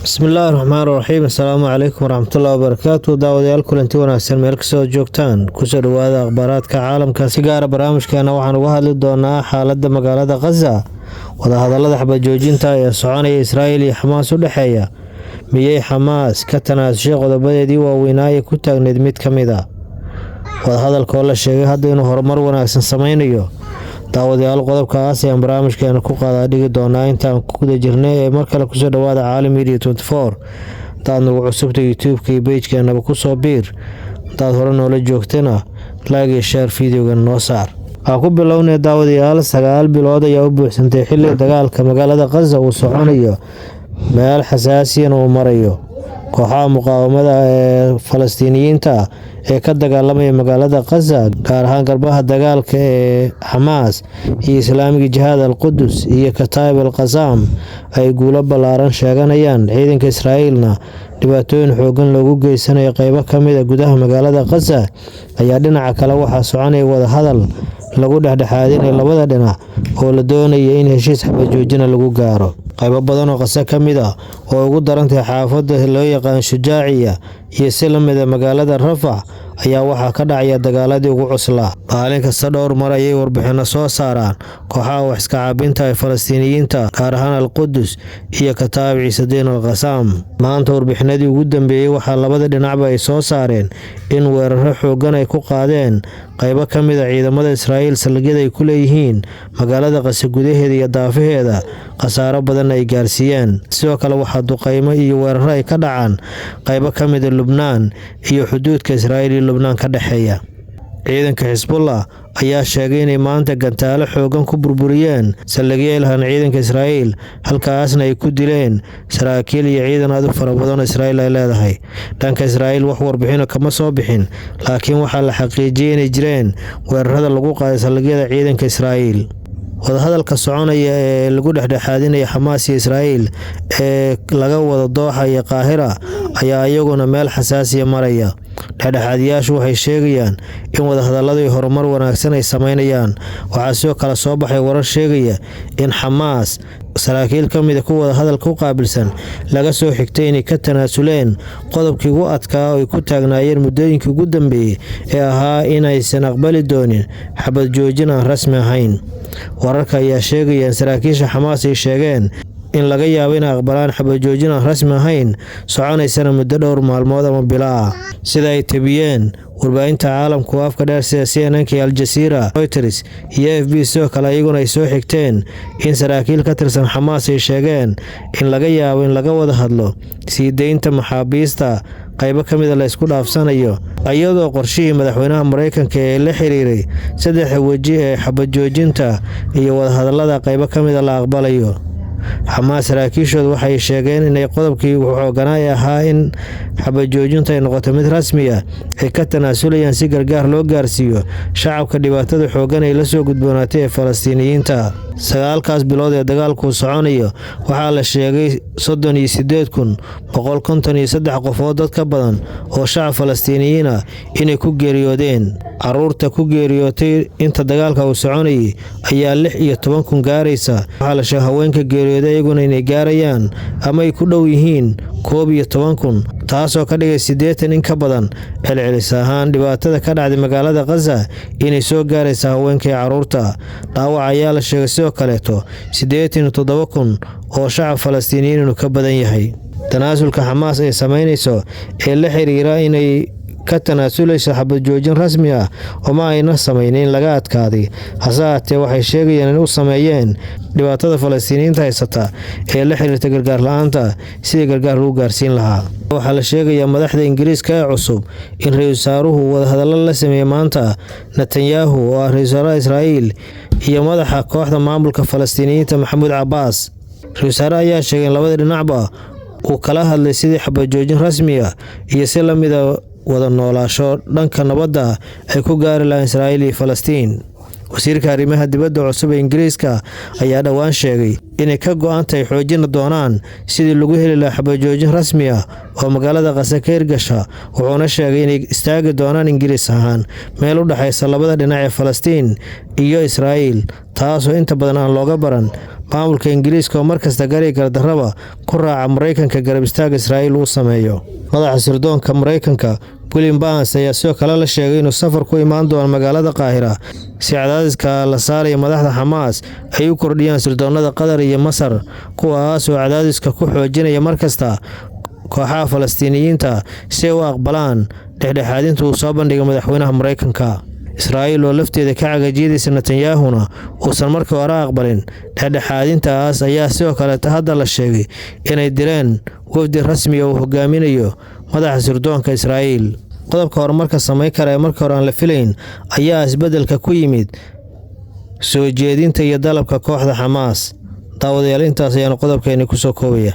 بسم الله الرحمن الرحيم. السلام عليكم ورحمة الله وبركاته. داودyaal kulanti wanaagsan meel kastoo joogtaan kusoo dhawaada akhbaaraadka caalamka si gaara barnaamijkeena waxaan uga hadli doonaa xaaladda magaalada Gaza, wadahadallada xabad joojinta ee soconaya Israa'iil iyo Xamaas u dhaxeeya. miyay Xamaas ka tanaasushay qodobadeedii waaweynaa ee ku taagneed mid ka mid ah wadahadalka oo la sheegay hadda inuu horumar wanaagsan sameynayo. daawadayaal qodobkaas ayaan barnaamijkeena ku qaadaa dhigi doonaa intaan ku guda jirnay ee mar kale kusoo dhawaada Caalam Media 24. hadaad nagu cusubta youtube-ka iyo page-keenaba kusoo biir, hadaad hore noola joogtana like iyo share videogan noo saar. waxaan ku bilownay daawadayaal 9 bilood ayaa u buuxsantay xilli dagaalka magaalada Gaza uu soconayo meel xasaasiyan uu marayo. kooxaha muqaawamada ee Falastiiniyiinta ee ka dagaalamaya magaalada Gaza, gaar ahaan garbaha dagaalka ee Xamaas iyo Islaamiga Jihaad al-Qudus iyo Kataib al-Qassam ay guulo ballaaran sheeganayaan. ciidanka Israa'iilna dhibaatooyin xoogan loogu geysanayo qaybo ka mid ah gudaha magaalada Gaza ayaa dhinaca kale waxaa soconaya wadahadal lagu dhexdhexaadinayo labada dhinac oo la doonayo in heshiis xabad joojin lagu gaaro. qaybo badan oo Gaza ka mid ah oo ugu darantay xaafadda loo yaqaan Shujaaciya iyo si la mid ah magaalada Rafah ayaa waxaa ka dhacaya dagaaladii ugu cuslaa. maalin kasta dhowr mar ayay warbixino soo saaraan kooxaha wax iska caabinta ee Falastiiniyiinta, gaar ahaan al-Qudus iyo Kataib Ciisadiin al-Qassam. maanta warbixinadii ugu dambeeyay waxaa labada dhinacba ay soo saareen in weeraro xoogan ay ku qaadeen qaybo ka mid ah ciidamada Israa'iil saldhigyada ay ku leeyihiin magaalada Gaza gudaheeda iyo daafaheeda, khasaaro badan ay gaarsiiyeen. sidoo kale waxaa duqeymo iyo weeraro ay ka dhacaan qaybo ka mid ah Lubnaan iyo xuduudka Israa'iil iyo Lubnaan ka dhaxeeya. ciidanka Xisbullah ayaa sheegay inay maanta gantaalo xoogan ku burburiyeen saldhigyo ay lahaan ciidanka Israa'iil, halkaasna ay ku dileen saraakiil iyo ciidan aad u fara badan oo Israa'iil ay leedahay. dhanka Israa'iil wax warbixino kama soo bixin, laakiin waxaa la xaqiijiyay inay jireen weerarada lagu qaaday saldhigyada ciidanka Israa'iil. wadahadalka soconaya ee lagu dhexdhexaadinayo Xamaas iyo Israa'iil ee laga wado Dooxa iyo Qaahira ayaa iyaguna meel xasaasiya maraya. dhexdhexaadiyaashu waxay sheegayaan in wadahadalladu horumar wanaagsan ay sameynayaan. waxaa sidoo kale soo baxay warar sheegaya in Xamaas saraakiil ka mid ah kuwa wadahadalka u qaabilsan laga soo xigtay inay ka tanaasuleen qodobkii ugu adkaa oo ay ku taagnaayeen muddooyinkii ugu dambeeyay ee ahaa inaysan aqbali doonin xabad joojin aan rasmi ahayn. wararka ayaa sheegaya in saraakiisha Xamaas ay sheegeen in laga yaabo inay aqbalaan xabad joojin aan rasmi ahayn soconaysana muddo dhowr maalmood ama bilo ah, sida ay tabiyeen warbaahinta caalamku afka dheer sida CNN, Al Jazeera, Reuters iyo AFP. sidoo kale iyaguna ay soo xigteen in saraakiil ka tirsan Xamaas ay sheegeen in laga yaabo in laga wada hadlo sii deynta maxaabiista qaybo ka mid ah la isku dhaafsanayo, iyadoo qorshihii madaxweynaha Mareykanka ee la xiriiray 3 waji ee xabad joojinta iyo wadahadallada qaybo ka mid ah la aqbalayo. Xamaas saraakiishoodu waxay sheegeen inay qodobkii xooganaa ahaa in xabad joojinta ay noqoto mid rasmi ah ay ka tanaasulayaan si gargaar loo gaarsiiyo shacabka dhibaatada xoogan ay la soo gudboonaatay ee Falastiiniyiinta. 9 bilood ee dagaalku soconayo waxaa la sheegay 38,153 qofood dad ka badan oo shacab Falastiiniyiin ah inay ku geeriyoodeen. caruurta ku geeriyootay inta dagaalka uu soconayay ayaa 16,000 gaaraysa. waxaa la sheegay haweenka geeriyooday iyaguna inay gaarayaan ama ay ku dhow yihiin 11,000, taasoo ka dhigay 80 in ka badan celcelis ahaan dhibaatada ka dhacday magaalada Gaza inay soo gaaraysa haweenka iyo caruurta. dhaawac ayaa la sheegay sidoo kaleeto 87,000 oo shacab Falastiiniyiin inuu ka badan yahay. tanaasulka Xamaas ay sameynayso ee la xiriira inay ka tanaasulayso xabad joojin rasmi ah oo ma ayna sameynin laga adkaaday, hase ahaatee waxay sheegayaan in u sameeyeen dhibaatada Falastiiniyiinta haysata ee la xiriirta gargaar la'aanta sidii gargaar lagu gaarsiin lahaa. waxaa la sheegayaa madaxda Ingiriiska ee cusub in ra'iisul wasaaruhu wadahadallo la sameeyay maanta Netanyahu oo ah ra'iisul wasaaraha Israa'iil iyo madaxa kooxda maamulka Falastiiniyiinta Maxamuud Cabbaas. ra'iisul wasaaraha ayaa sheegay in labada dhinacba uu kala hadlay sidii xabad joojin rasmi ah iyo si la mid ah wada noolaasho dhanka nabadda ay ku gaari lahayn Israa'iil iyo Falastiin. wasiirka arrimaha dibadda cusub ee Ingiriiska ayaa dhawaan sheegay inay ka go'an tahay xoojin doonaan sidii lagu heli lahaa xabad joojin rasmi ah oo magaalada Gaza ka hirgasha. wuxuuna sheegay inay istaagi doonaan Ingiriis ahaan meel u dhaxaysa labada dhinac ee Falastiin iyo Israa'iil, taasoo inta badan aan looga baran maamulka Ingiriiska oo markasta gari gardarraba ku raaca Mareykanka garab istaaga Israa'iil uu sameeyo. Madaxa sirdoonka Mareykanka William Burns ayaa sidoo kale la sheegay inuu safar ku imaan doono magaalada Qaahira si cadaadiska la saarayo madaxda Xamaas ay u kordhiyaan sirdoonada Qatar iyo Masar, kuwaas oo cadaadiska ku xoojinaya markasta kooxaha Falastiiniyiinta si ay u aqbalaan dhexdhexaadinta uu soo bandhigay madaxweynaha Mareykanka. Israa'iil oo lafteeda ka cagajidaysa Netanyahu uusan markii hore aqbalin dhexdhexaadintaas ayaa sidoo kale hadda la sheegay inay direen wafdi rasmi oo hogaaminayo madaxa sirdoonka Israa'iil. Qodobka horumarka sameyn kara ee markii hore aan la filayn ayaa isbedelka ku yimid soo jeedinta iyo dalabka kooxda Xamaas. Daawadayaal intaas ayaan qodobkeeni ku soo koobaya.